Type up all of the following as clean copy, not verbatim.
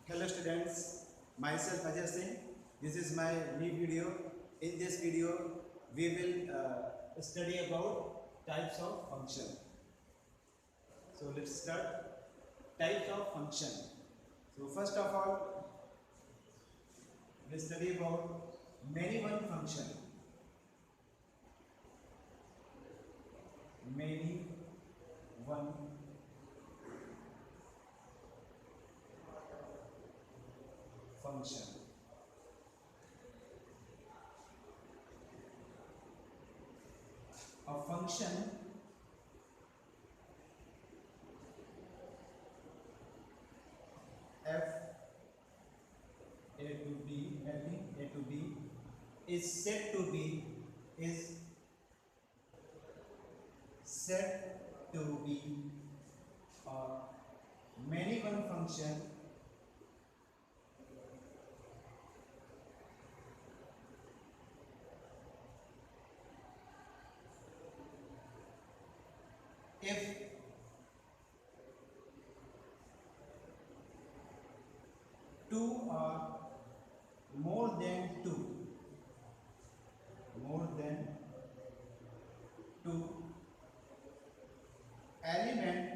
Hello students, myself Ajay Singh. This is my new video. In this video, we will study about types of function. So let's start. Types of function. So first of all, we study about many one function. Many one function. A function f a to b, having a to b, is said to be a many one function if two are more than two element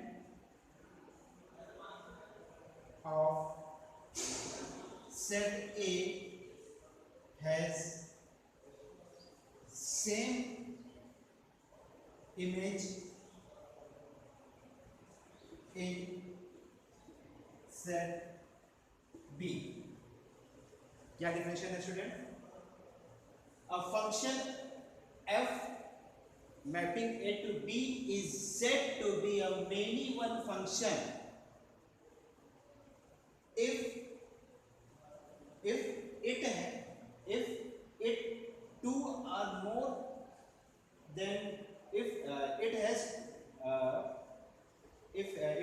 of set A has same image in set B. क्या definition है student? A function f mapping A to B is said to be a many one function if it two or more than if it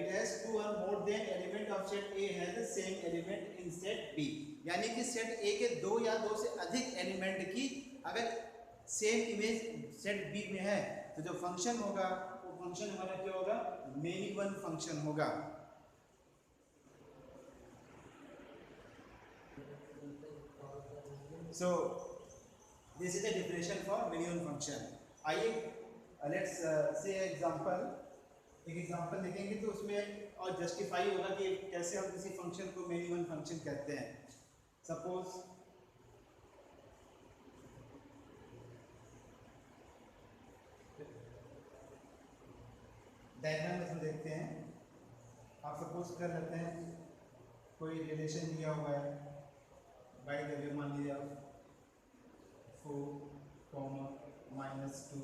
has two or more than element of set A has the same element in set B. यानी कि set A के दो या दो से अधिक element की अगर सेम इमेज सेट B में है तो जो फंक्शन होगा वो फंक्शन हमारा क्या होगा? मेनी वन फंक्शन होगा. So this is the definition for many one function. आइए let's say example. एक एग्जांपल देखेंगे तो उसमें और जस्टिफाई होगा कि कैसे हम किसी फंक्शन को मेनी वन फंक्शन कहते हैं. सपोज डायग्राम में देखते हैं. आप सपोज कर लेते हैं कोई रिलेशन दिया हुआ है बाई द वे, मान लीजिए आप 4, -2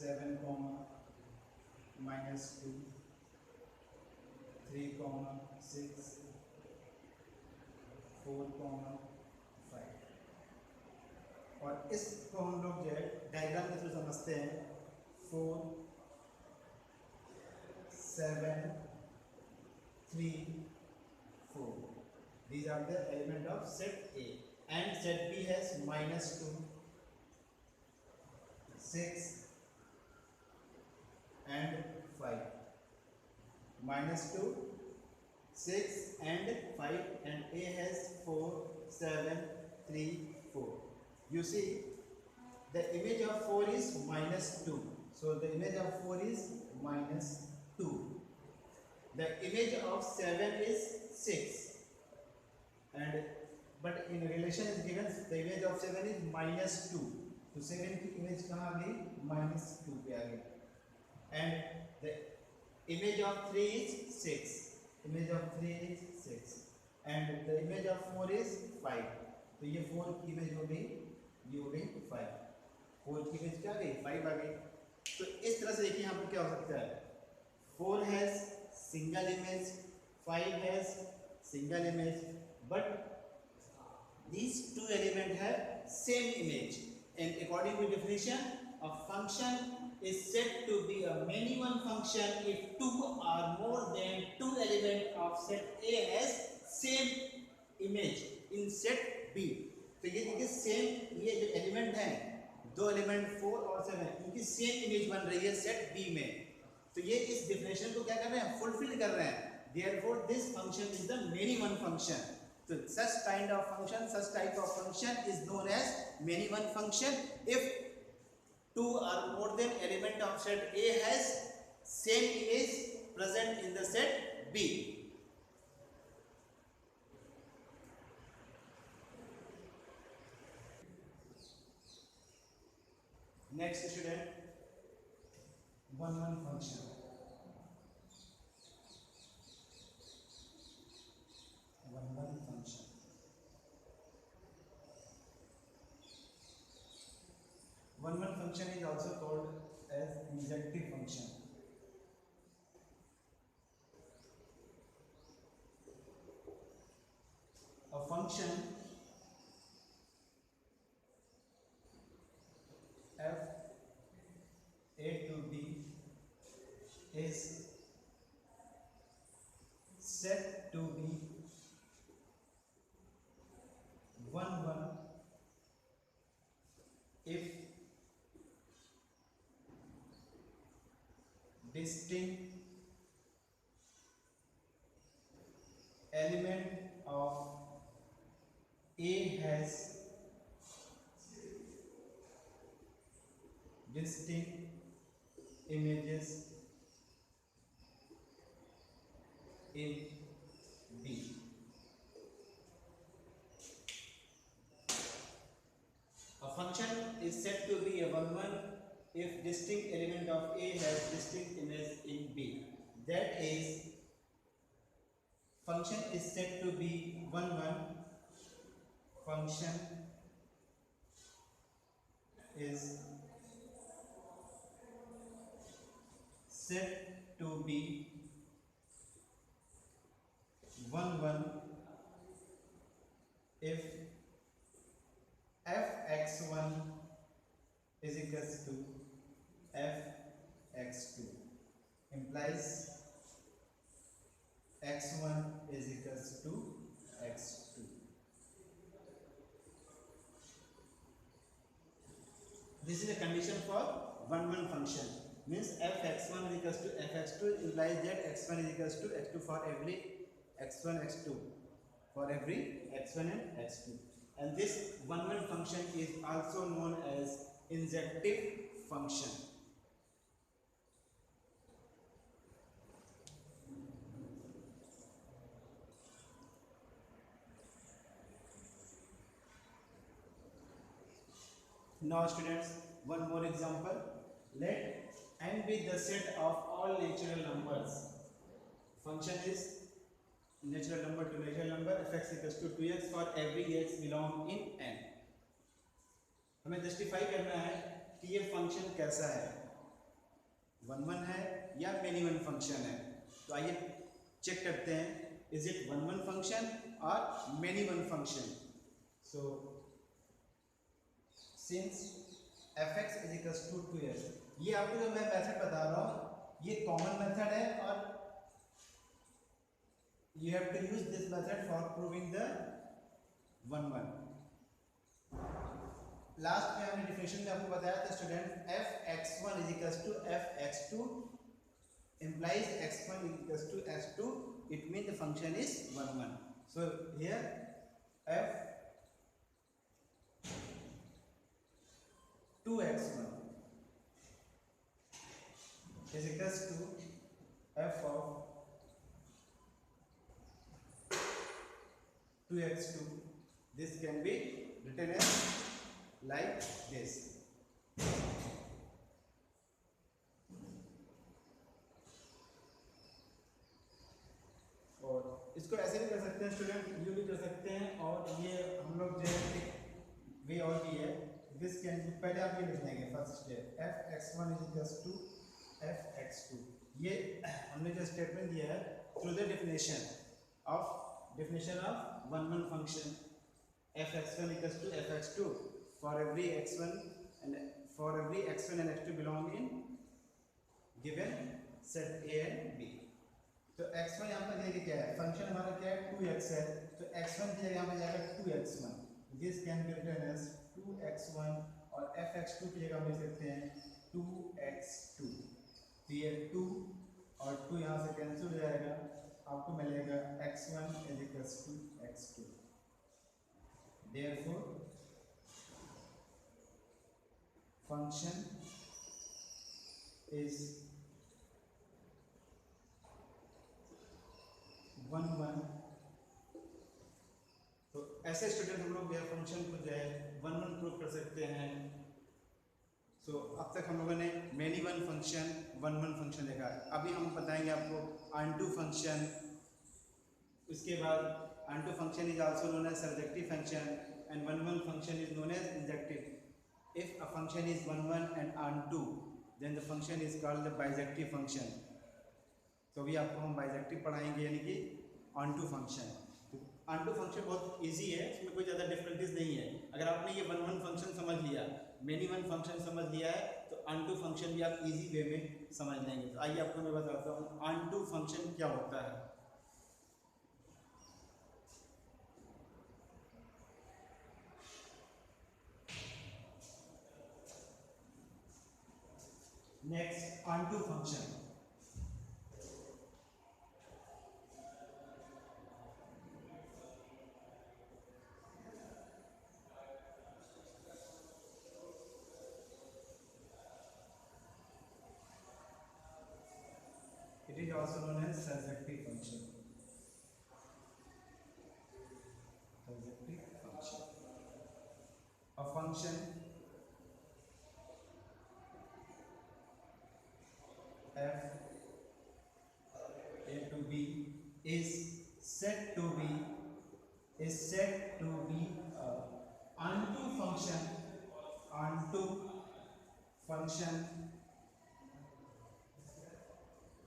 7, -2 3, 6 4, 5. और इसको हम लोग जो है डायग्राम में थ्रू समझते हैं. 4, 7, 3, 4. These are the element of set A, and set B has -2, 6 and 5. -2, 6 and 5, and A has 4, 7, 3, 4. You see the image of 4 is -2, so the image of 4 is -2. The image of 7 is 6, and but in relation is given the image of 7 is -2, तो 7 की image कहाँ आ गई? -2 पे आ गई. And the image of 3 is 6. Image of 3 is 6, and the image of 4 is 5. तो ये 4 की image हो गई, ये हो गई 5. 4 की इमेज क्या आ गई? 5 आ गई. तो इस तरह से देखिए यहाँ पर क्या हो सकता है. 4 has single image, 5 has single image, but these two elements have same image, and according to definition a function is said to be a many one function if two or more than two elements of set A has same image in set B. तो ये देखिए same, ये जो element हैं दो element 4 और 7 इनकी same image बन रही है सेट बी में. तो ये इस डेफिनेशन को क्या कर रहे हैं? फुलफिल कर रहे हैं. Therefore this function is the many one function. So such kind of function, such type of function is known as many one function if two or more than element of set A has same image present in the set B. Next student, one function. One function. One function is also called as injective function. A function f a to b is said to be one if distinct element of A has distinct images in B. A function is said to be a one if distinct element of A has distinct image in B. That is, function is said to be one function is said to be one if fx1 is equals to fx2 implies x1 is equals to x2. This is a condition for one function. Means fx1 is equals to fx2 implies that x1 is equals to x2 for every x1 x2 for every x1 and x2. And this one function is also known as injective function. Now students, one more example. Let n be the set of all natural numbers. Function is natural number to natural number fx equals to 2x for every x belong in n. हमें justify करना है कि ये function कैसा है, one है या many one function है. तो आइए चेक करते हैं, is it one function or many one function. So since fx is equals to 2x, ये आपको जो मैं मेथड बता रहा हूँ ये कॉमन मेथड है और you have to use this method for proving the one. Last में हमने डिफिनेशन में आपको बताया था student fx1 is equals to fx2 implies x1 is equals to x2. It means the function is 1. So here f 2x1 is equals to f of 2x2. This can be written as like this. और इसको ऐसे भी कर सकते हैं student, you भी कर सकते हैं, और ये हम लोग जो है वे और भी है. दिस कैन बी, पहले आप ये लिख लेंगे first step fx1 is equals to fx2. ये हमने जो स्टेटमेंट दिया है through the definition of one function fx1 equals to fx2 for every x1 and x2 belong in given set A and B. तो x1 यहाँ पर देखिए क्या है, फंक्शन हमारा क्या है 2x है, तो x1 की जगह यहाँ पे जाएगा 2x1. This can be written as 2x1 और fx2 की जगह हम लिख सकते हैं 2x2. तो ये 2 और 2 यहाँ से कैंसिल हो जाएगा, आपको मिलेगा x1 is equals to x2। Therefore function is 1 1। तो ऐसे स्टूडेंट हम लोग यह फंक्शन को जो है 1 1 प्रूव कर सकते हैं। सो अब तक हम लोगों ने मेनी वन फंक्शन 1 1 फंक्शन देखा है। अभी हम बताएंगे आपको onto फंक्शन। उसके बाद onto function is also known as surjective function and 1 1 function is known as injective. If a function is 1 1 and onto then the function is called the bijective function। तो अभी आपको हम बाइजेक्टिव पढ़ाएंगे यानी कि onto function. onto function बहुत easy है, इसमें कोई ज़्यादा डिफिकल्टीज नहीं है। अगर आपने ये 1 1 फंक्शन समझ लिया, मेनी वन फंक्शन समझ लिया है, तो onto फंक्शन भी आप इजी वे में समझ लेंगे। तो आइए आपको मैं बताता हूँ onto फंक्शन क्या होता है। Next onto function. It is also known as surjective function। Surjective function, a function f a to b is said to be onto function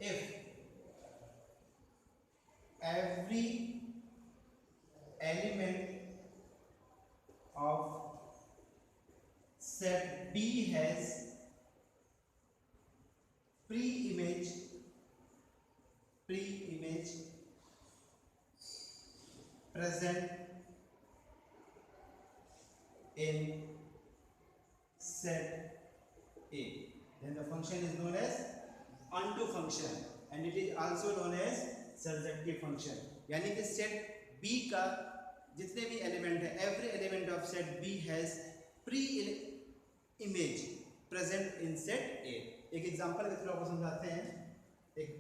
if every element of set B has pre-image present in set A, then the function is known as onto function and it is also known as surjective function। यानी कि set B का जितने भी element है, every element of set B has pre image present in set A। एक example के through आपको समझाते हैं, एक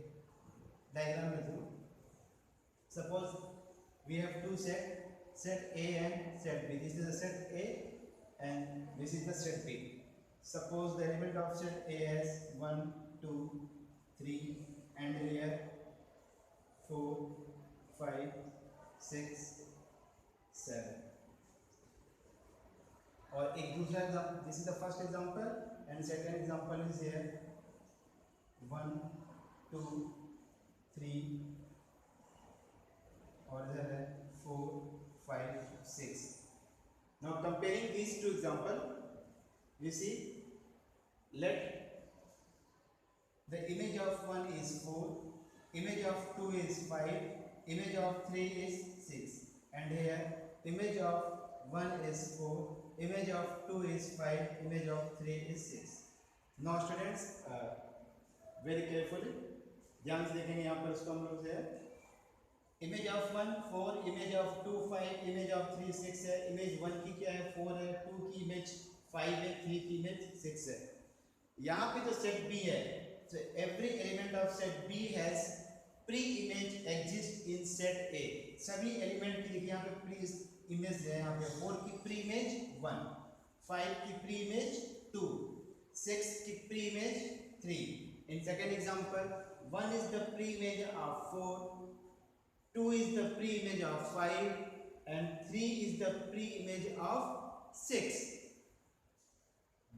डायग्राम के through. Suppose we have two set A and set B। This is the set A and this is the set B। Suppose the element of set A has 1 2 3 and here 4 5 6 7। और एक दूसरा example, this is the first example and second example is here 1 2 3 और इधर है 4 5 6। Now comparing these two examples, you see, let the image of 1 is 4, image of 2 is 5, image of 3 is 6, and here image of 1 is 4, image of 2 is 5, image of 3 is 6। Now students, very carefully ध्यान से देखेंगे यहाँ पर इसको हम लोग से image of 1 4, image of 2 5, image of 3 6 है। इमेज 1 की क्या है 4 है, 2 की इमेज 5 है, 3 की इमेज 6 है। यहाँ पे जो सेट B है, so every element of set B has pre-image exist in set A। सभी एलिमेंट की देखिए यहाँ पे प्री इमेज है, यहाँ पे 4 की प्री इमेज 1, 5 की प्री इमेज 2, 6 की pre image 3। In second example, 1 is the pre image of 4, 2 is the pre image of 5 and 3 is the pre image of 6,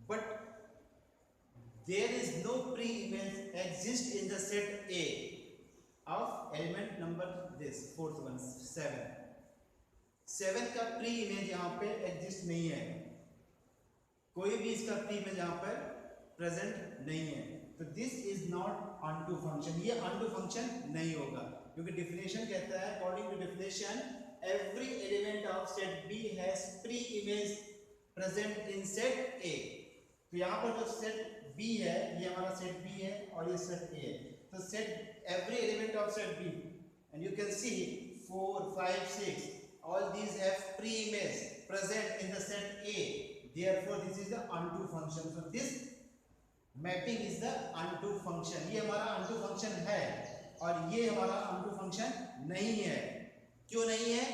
but there is no pre image exist in the set A of element number this fourth one 7 का pre image यहाँ पे exist नहीं है, कोई भी इसका pre image यहाँ पर प्रेजेंट नहीं है। तो this is not onto function, ये onto फंक्शन नहीं होगा क्योंकि डिफिनेशन कहता है, according to definition every element of set B has pre image present in set A। तो यहाँ पर जो सेट B है, ये हमारा सेट B है और ये सेट A है। तो set every element of set B and you can see 4, 5, 6. All these have pre-image present in the set A. Therefore, this is the onto function. So this mapping is the onto function. ये हमारा unto function है और ये हमारा unto function नहीं है. क्यों नहीं है?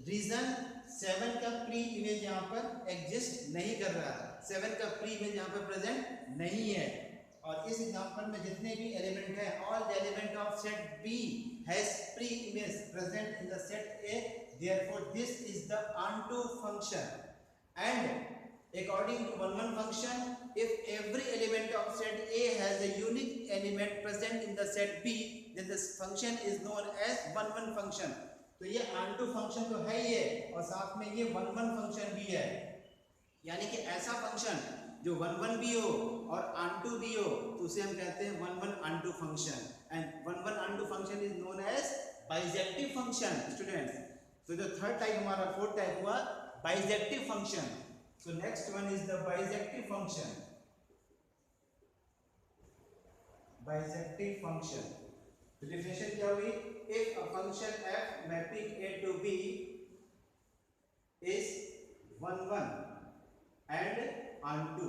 रीजन 7 का प्री इमेज यहाँ पर एग्जिस्ट नहीं कर रहा. 7 का प्री इमेज यहाँ पर प्रेजेंट नहीं है. और इस एग्जांपल में जितने भी एलिमेंट हैं, all the elements of set B has pre image present in the set A. Therefore this is the onto function. And according to 1-1 function, if every element of set A has a unique element present in the set B, then this function is known as 1-1 function. तो ये onto function तो है ही है और साथ में ये 1-1 function भी है. यानी कि ऐसा function जो 1-1 भी हो और onto भी हो तो उसे हम कहते हैं 1-1 onto function. And 1-1 onto function is known as bijective function, students. तो जो थर्ड टाइप हमारा फोर्थ टाइप हुआ bijective function. So next one is the bijective function. Bijective function. The definition क्या हुई? If a function f mapping A to B is 1-1 and onto,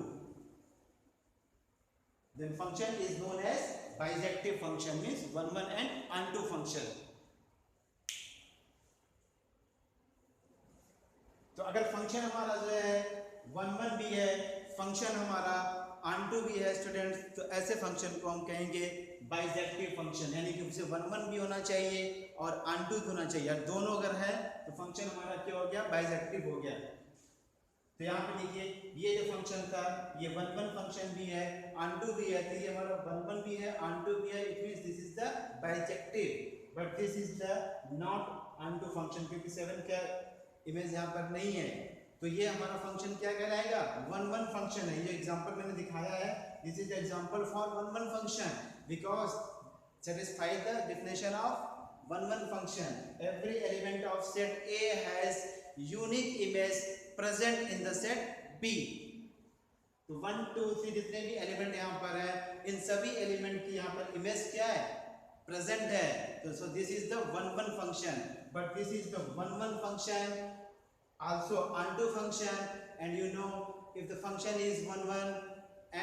then function is known as bijective function. Means 1-1 and onto function. तो अगर function हमारा जो है 1-1 भी है, function हमारा onto भी है स्टूडेंट्स, तो ऐसे फंक्शन को हम कहेंगे बाइजेक्टिव फंक्शन. यानी कि उसे 1-1 भी होना चाहिए और onto भी होना चाहिए. दोनों अगर है तो फंक्शन हमारा क्या हो गया? बाइजेक्टिव हो गया. तो यहाँ पे देखिए ये जो फंक्शन था ये 1-1 फंक्शन भी है, onto भी है. तो ये हमारा 1-1 भी है, onto भी है. It means this is the bijective. But this is the not onto function क्योंकि 7 का इमेज यहाँ पर नहीं है. तो ये हमारा फंक्शन क्या कहलाएगा? 1-1 फंक्शन है. ये एग्जांपल मैंने दिखाया है. This is the example for 1-1 function because satisfy the definition of 1-1 function. Every element of set A has unique image present in the set B. तो 1, 2, 3 जितने भी एलिमेंट यहाँ पर है इन सभी एलिमेंट की यहाँ पर इमेज क्या है? प्रेजेंट है. तो so this is the 1-1 function. But this is the 1-1 function, also onto function, and you know if the function is 1-1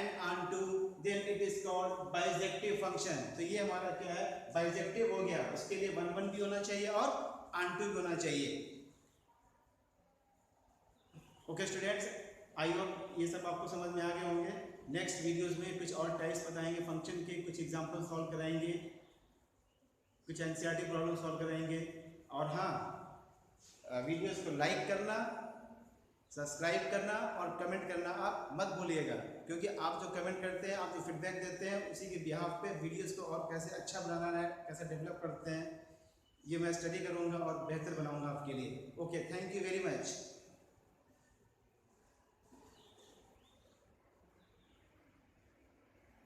and onto, then it is called bijective function. तो ये हमारा क्या है? bijective हो गया. उसके लिए 1-1 भी होना चाहिए और onto भी होना चाहिए. ओके स्टूडेंट्स, आई होप ये सब आपको समझ में आ गए होंगे. नेक्स्ट वीडियोस में कुछ और टाइप्स बताएंगे फंक्शन के, कुछ एग्जांपल सॉल्व कराएंगे, कुछ एनसीईआरटी प्रॉब्लम सॉल्व कराएंगे. और हाँ, वीडियोस को लाइक करना, सब्सक्राइब करना और कमेंट करना आप मत भूलिएगा. क्योंकि आप जो कमेंट करते हैं, आप जो फीडबैक देते हैं, उसी के बिहाफ पे वीडियोस को और कैसे अच्छा बनाना है, कैसे डेवलप करते हैं, ये मैं स्टडी करूँगा और बेहतर बनाऊँगा आपके लिए. Okay, thank you very much.